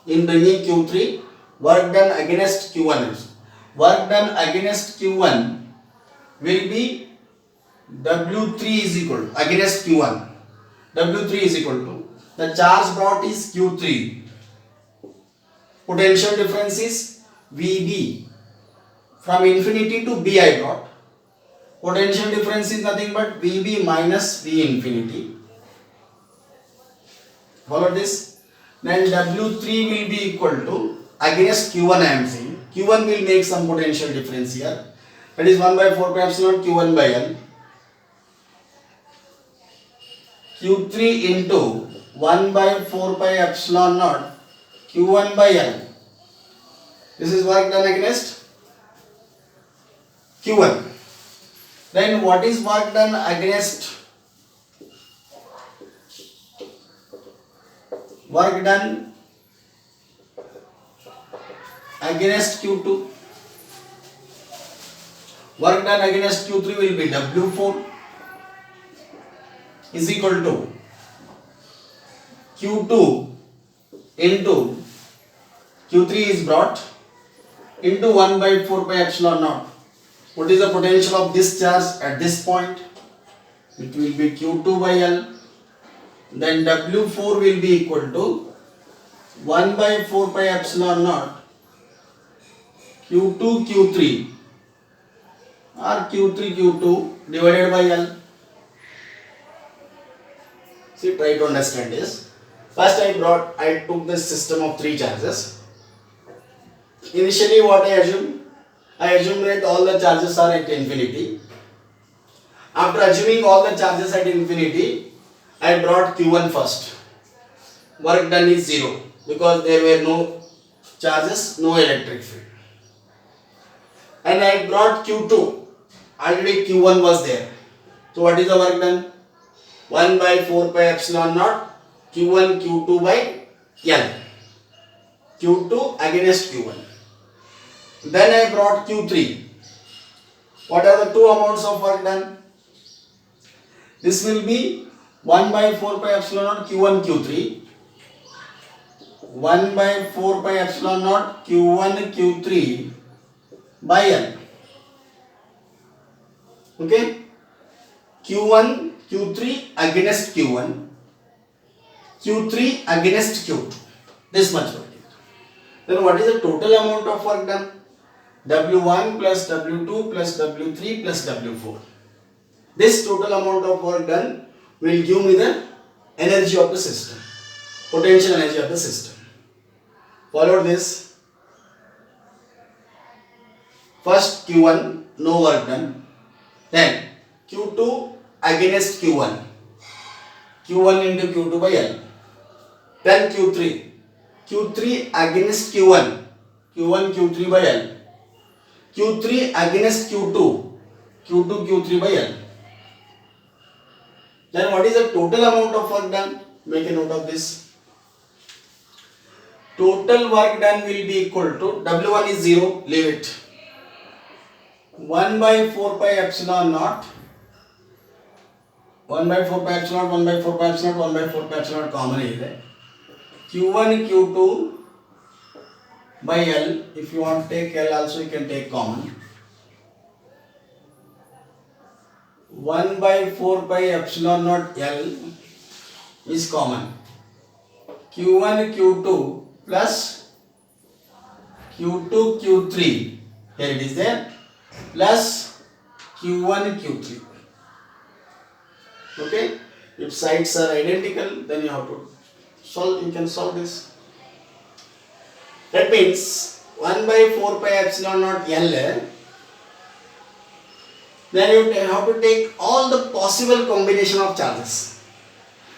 Speaker 1: in bringing Q3, work done against Q1. Work done against Q1 will be W3 is equal to, against Q1. W3 is equal to, the charge brought is Q3. Potential difference is VB. From infinity to B I brought. Potential difference is nothing but VB minus V infinity. Follow this? Then W3 will be equal to, against Q1 I am saying. Q1 will make some potential difference here. That is 1 by 4 pi epsilon Q1 by L. Q3 into 1 by 4 pi epsilon naught Q1 by L. This is work done against Q1. Then what is work done against? Work done against Q2. Work done against Q3 will be W4 is equal to Q2 into Q3 is brought into 1 by 4 pi epsilon naught. What is the potential of this charge at this point? It will be Q2 by L. Then W4 will be equal to 1 by 4 pi epsilon naught Q2 Q3 or Q3 Q2 divided by L. See, try to understand this. First I took this system of three charges. Initially what I assumed? I assumed that all the charges are at infinity. After assuming all the charges at infinity, I brought Q1 first. Work done is 0 because there were no charges, no electric field. And I brought Q2. Already Q1 was there. So what is the work done? 1 by 4 pi epsilon naught Q1 Q2 by L. Q2 against Q1. Then I brought Q3. What are the two amounts of work done? This will be 1 by 4 pi epsilon naught Q1 Q3. 1 by 4 pi epsilon naught Q1 Q3 by L. Okay, Q1 Q3 against Q1, Q3 against Q2. This much work. Then what is the total amount of work done? W1 plus W2 plus W3 plus W4. This total amount of work done will give me the energy of the system, potential energy of the system. Follow this. First Q1, no work done. Then Q2 against Q1. Q1 into Q2 by L. Then Q3. Q3 against Q1. Q1 Q3 by L. Q3 against Q2. Q2 Q3 by L. Then what is the total amount of work done? Make a note of this. Total work done will be equal to W1 is 0, leave it. 1 by 4 pi epsilon naught. 1 by 4 pi epsilon naught, 1 by 4 pi epsilon naught, 1 by 4 pi epsilon naught common is Q1 Q2 by L. If you want to take L also you can take common. 1 by 4 pi epsilon naught L is common. Q1 Q2 plus Q2 Q3, here it is there, plus Q1 Q3. Okay, if sides are identical, then you have to solve, you can solve this. That means 1 by 4 pi epsilon naught L, then you have to take all the possible combination of charges.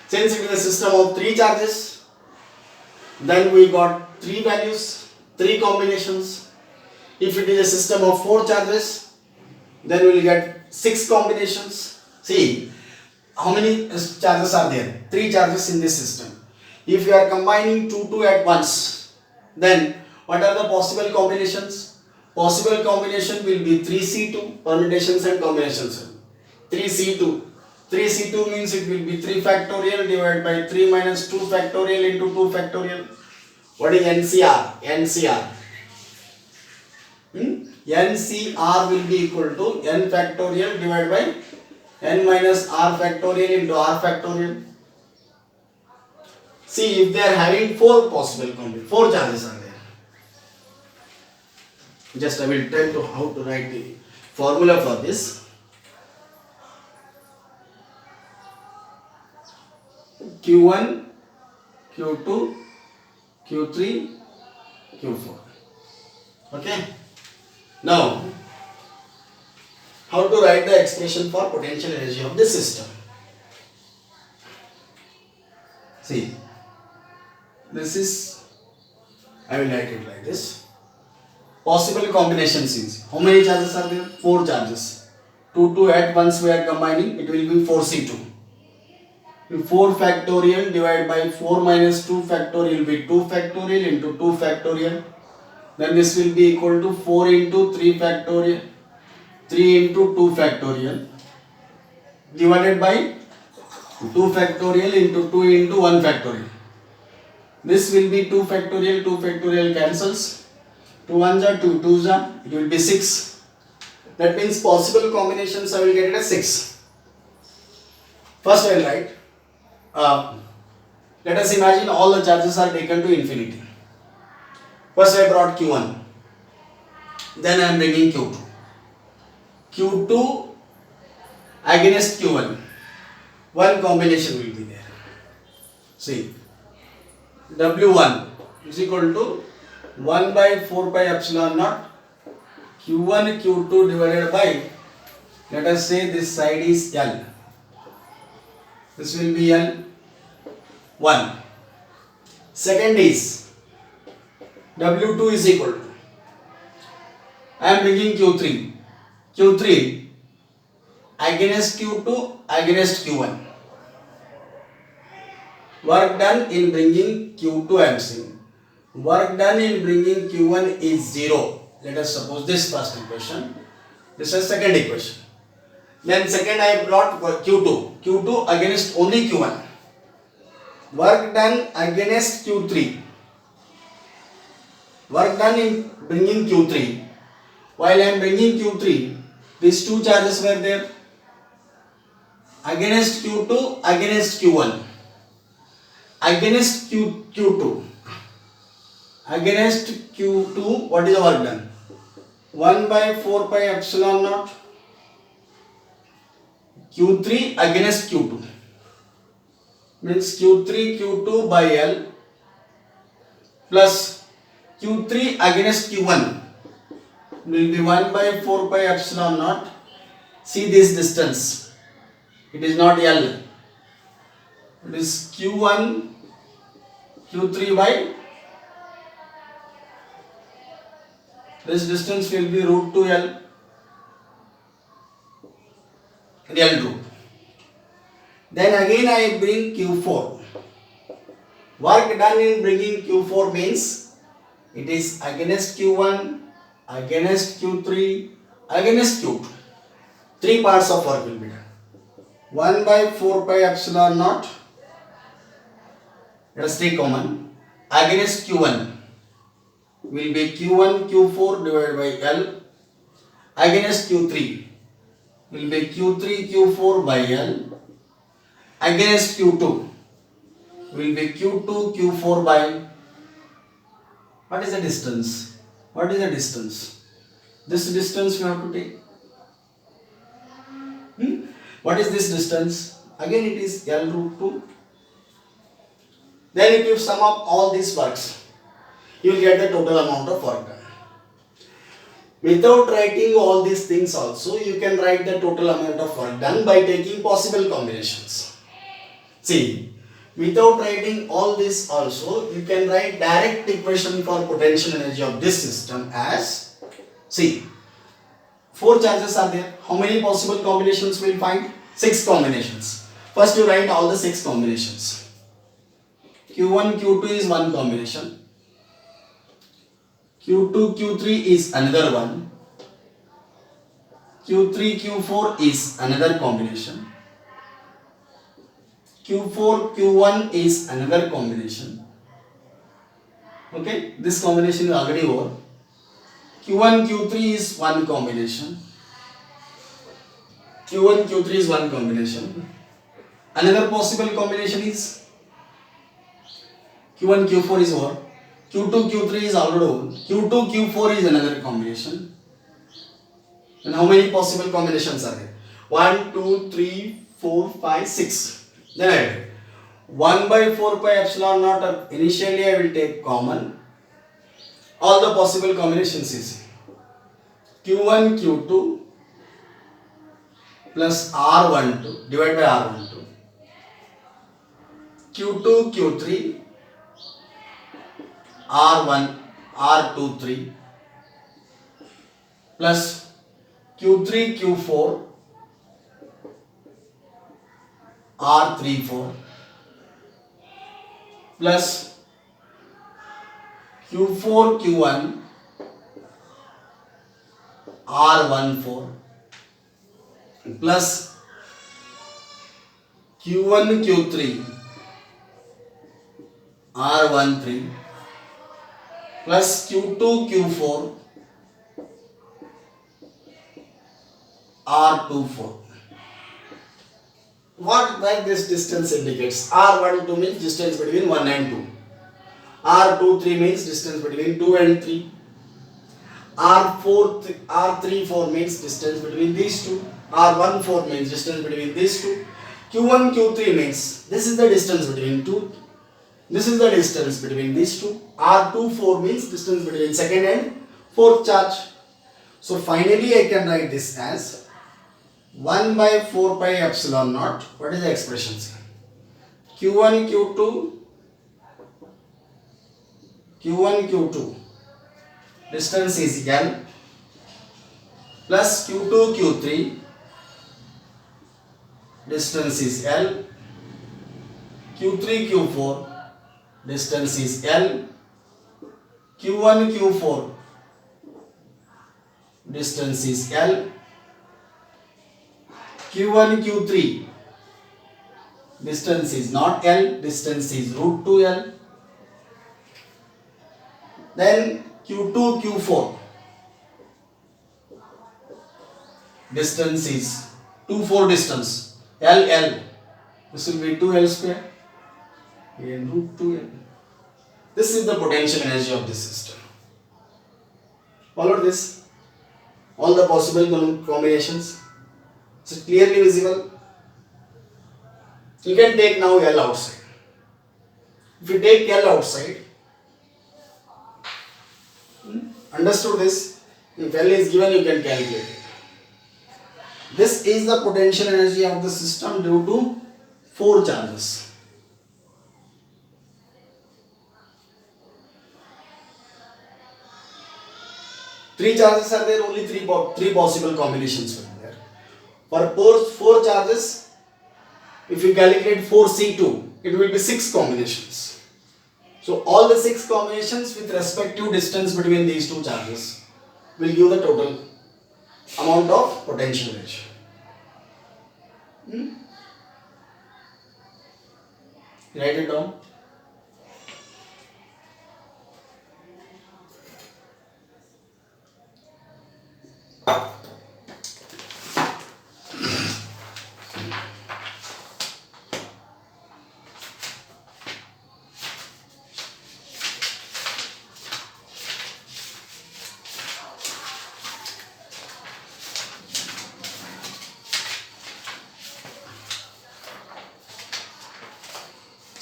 Speaker 1: Since it is a system of 3 charges, then we got 3 values, 3 combinations. If it is a system of 4 charges, then we will get 6 combinations. See, how many charges are there? 3 charges in this system. If you are combining 2 at once, then what are the possible combinations? Possible combination will be 3C2, permutations and combinations. 3C2. 3C2 means it will be 3 factorial divided by 3 minus 2 factorial into 2 factorial. What is NCR? NCR. NCR will be equal to n factorial divided by n minus r factorial into r factorial. See, if they are having 4 possible combinations, 4 charges are there. Just I will tell you how to write the formula for this. Q1, Q2, Q3, Q4. Okay. Now, how to write the expression for potential energy of the system? See, this is, I will write it like this. Possible combinations is, how many charges are there? 4 charges. 2 at once we are combining, it will be 4C2. 4 factorial divided by 4 minus 2 factorial will be 2 factorial into 2 factorial. Then this will be equal to 4 into 3 factorial, 3 into 2 factorial divided by 2 factorial into 2 into 1 factorial. This will be 2 factorial cancels. 2 ones are 2 twos are, it will be 6. That means possible combinations I will get it as 6. First I will write, let us imagine all the charges are taken to infinity. First I brought Q1, then I am bringing Q2. Q2 against Q1, one combination will be there. See, W1 is equal to 1 by 4 pi epsilon naught Q1 Q2 divided by, let us say this side is L. This will be L1. Second is W2 is equal to, I am bringing Q3. Q3 against Q2 against Q1. Work done in bringing Q2 I am saying. Work done in bringing Q1 is 0. Let us suppose this first equation. This is second equation. Then second I brought Q2. Q2 against only Q1. Work done against Q3. work done in bringing Q3. While I am bringing Q3, these two charges were there against Q2, against Q1, against Q2, against Q2. What is the work done? 1 by 4 pi epsilon naught Q3 against Q2 means Q3 Q2 by L plus Q3 against Q1 will be 1 by 4 pi epsilon naught. See this distance, it is not L, it is Q1 Q3 by, this distance will be root 2 L, L root. Then again I bring Q4. Work done in bringing Q4 means it is against Q1, against Q3, against Q2. Three parts of work will be done. 1 by 4 pi epsilon naught, let us take common, against Q1 will be Q1 Q4 divided by L, against Q3 will be Q3 Q4 by L, against Q2 will be Q2 Q4 by, what is the distance? What is the distance? This distance we have to take. What is this distance? Again it is L root 2. Then if you sum up all these works, you will get the total amount of work done. Without writing all these things also, you can write the total amount of work done by taking possible combinations. See, without writing all this also, you can write direct equation for potential energy of this system as, see, 4 charges are there. How many possible combinations we will find? 6 combinations. First you write all the 6 combinations. Q1, Q2 is one combination. Q2, Q3 is another one. Q3, Q4 is another combination. Q4, Q1 is another combination. Okay, this combination is already over. Q1, Q3 is one combination. Q1, Q3 is one combination. Another possible combination is Q1, Q4 is over. Q2, Q3 is already over. Q2, Q4 is another combination. And how many possible combinations are there? 1, 2, 3, 4, 5, 6. Then I write 1 by 4 pi epsilon naught. Initially I will take common. All the possible combinations is Q1, Q2 plus R12 divided by R12. Q2, Q3 R1, R23 plus Q3, Q4 R34 plus Q4, Q1 R14 plus Q1, Q3 R13 plus Q2, Q4 R24. What that this distance indicates? R12 means distance between 1 and 2. R23 means distance between 2 and 3. R34 means distance between these two. R14 means distance between these two. Q1, Q3 means this is the distance between two. This is the distance between these two. R24 means distance between second and fourth charge. So finally I can write this as 1 by 4 pi epsilon naught. What is the expression? Q1, Q2 distance is L plus Q2, Q3 distance is L, Q3, Q4 distance is L, Q1, Q4 distance is L, Q1, Q3 distance is not L, distance is root 2L. Then Q2, Q4. Distance is 2, 4 distance. L, L. This will be 2L square. And root 2L. This is the potential energy of this system. Follow this. All the possible combinations. Is it clearly visible? You can take now L outside. If you take L outside, understood this? If L is given, you can calculate it. This is the potential energy of the system due to 4 charges. Three charges are there, only three possible combinations will be there. For 4 charges, if you calculate 4C2, it will be 6 combinations. So all the 6 combinations with respective distance between these 2 charges will give the total amount of potential energy. Write it down.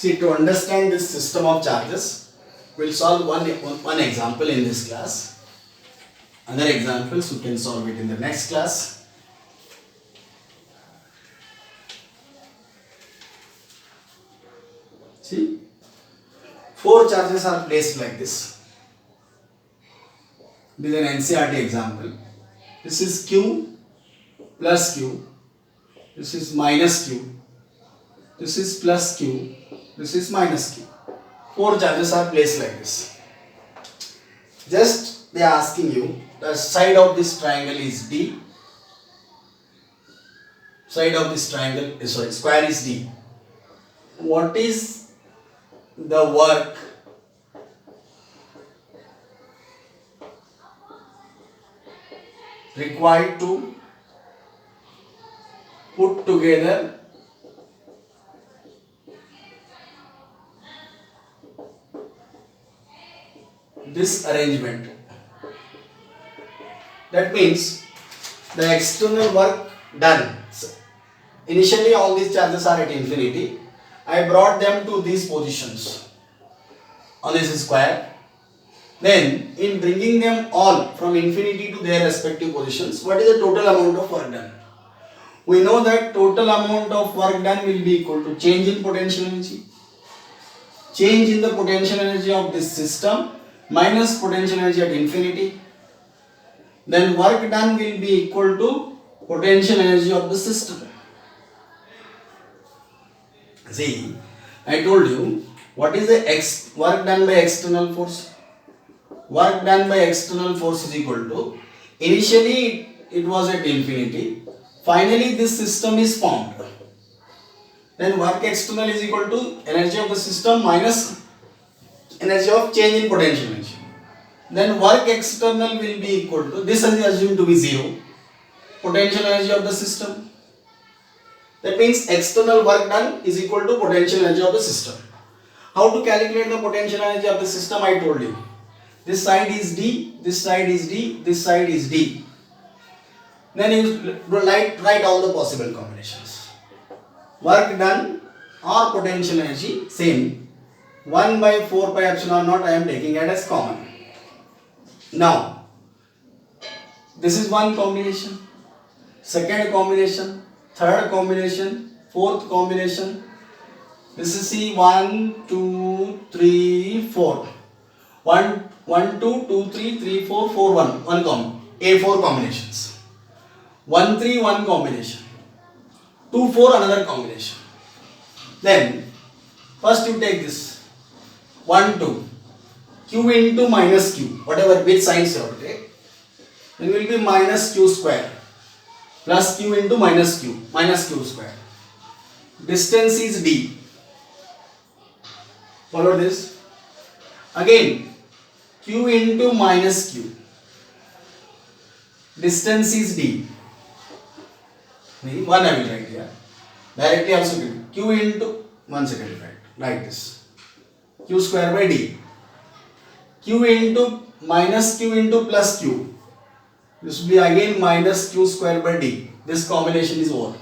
Speaker 1: See, to understand this system of charges, we'll solve one example in this class. Other examples we can solve it in the next class. See, 4 charges are placed like this. This is an NCERT example. This is Q plus Q. This is minus Q. This is plus Q. This is minus Q. 4 charges are placed like this. Just they are asking you, the side of this triangle is D. Side of this triangle is, square is D. What is the work required to put together this arrangement? That means the external work done. Initially all these charges are at infinity. I brought them to these positions on this square. Then in bringing them all from infinity to their respective positions, what is the total amount of work done? We know that total amount of work done will be equal to change in potential energy, change in the potential energy of this system minus potential energy at infinity. Then work done will be equal to potential energy of the system. See, I told you what is the work done by external force. Work done by external force is equal to, initially it was at infinity, finally this system is formed. Then work external is equal to energy of the system minus energy of change in potential energy. Then work external will be equal to, this is assumed to be 0, potential energy of the system. That means external work done is equal to potential energy of the system. How to calculate the potential energy of the system? I told you. This side is D, this side is D, this side is D. Then you write all the possible combinations. Work done or potential energy, same. 1 by 4 pi epsilon naught I am taking it as common. Now, this is one combination, second combination, third combination, fourth combination. This is C 1, 2, 3, 4. 1, 2, 2, 3, 3, 4, 4, 1. A4 combinations. 1, 3, 1 combination. 2, 4 another combination. Then, first you take this. 1, 2. Q into minus Q. Whatever which signs you have to take. Then will be minus Q square. Plus Q into minus Q. Minus Q square. Distance is D. Follow this. Again, Q into minus Q. Distance is D. 1 I will write here. Directly also give Q into 1 second like this. Q square by D. Q into minus Q into plus Q. This will be again minus Q square by D. This combination is over.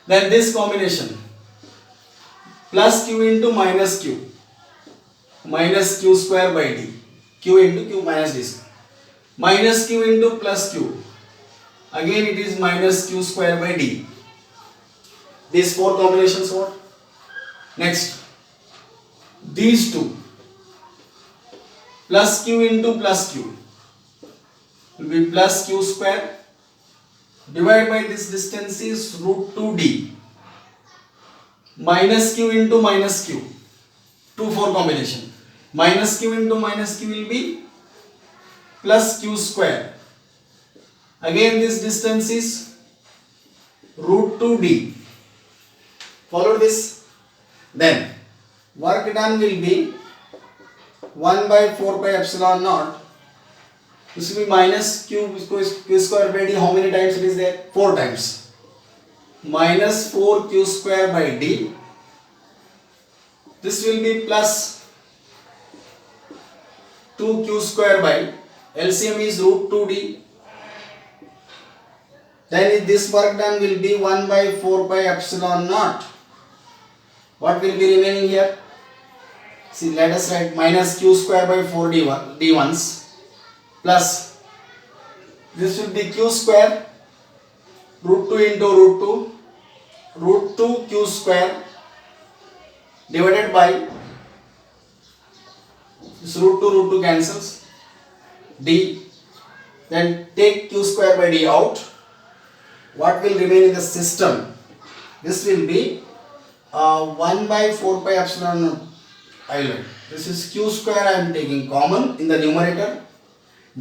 Speaker 1: Then this combination plus Q into minus Q. Minus Q square by D. Q into Q minus D square. Minus Q into plus Q. Again it is minus Q square by D. These four combinations what? Next. These two. Plus Q into plus Q will be plus Q square. Divided by this distance is root 2D. Minus Q into minus Q. 2-4 combination. Minus Q into minus Q will be plus Q square. Again this distance is root 2D. Follow this. Then work done will be 1 by 4 pi epsilon naught. This will be minus Q square by D. How many times it is there? 4 times. Minus 4Q square by D. This will be plus 2Q square by LCM is root 2D. Then this work done will be 1 by 4 pi epsilon naught. What will be remaining here? See, let us write minus Q square by 4 D1s plus this will be Q square root 2 into root 2 Q square divided by this root 2 cancels D. Then take Q square by D out. What will remain in the system? This will be 1 by 4 pi epsilon naught. I will write. This is Q square I am taking common in the numerator.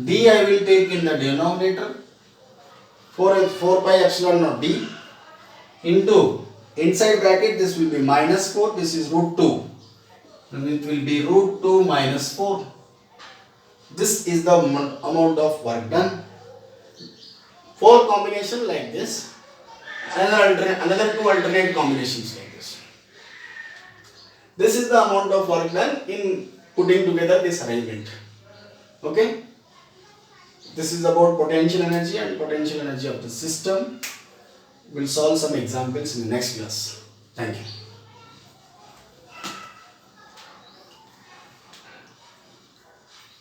Speaker 1: D I will take in the denominator. 4 pi epsilon naught D into inside bracket this will be minus 4. This is root 2. And it will be root 2 minus 4. This is the amount of work done. 4 combination like this. Another 2 alternate combinations like this. This is the amount of work done in putting together this arrangement. Okay. This is about potential energy and potential energy of the system. We'll solve some examples in the next class. Thank you.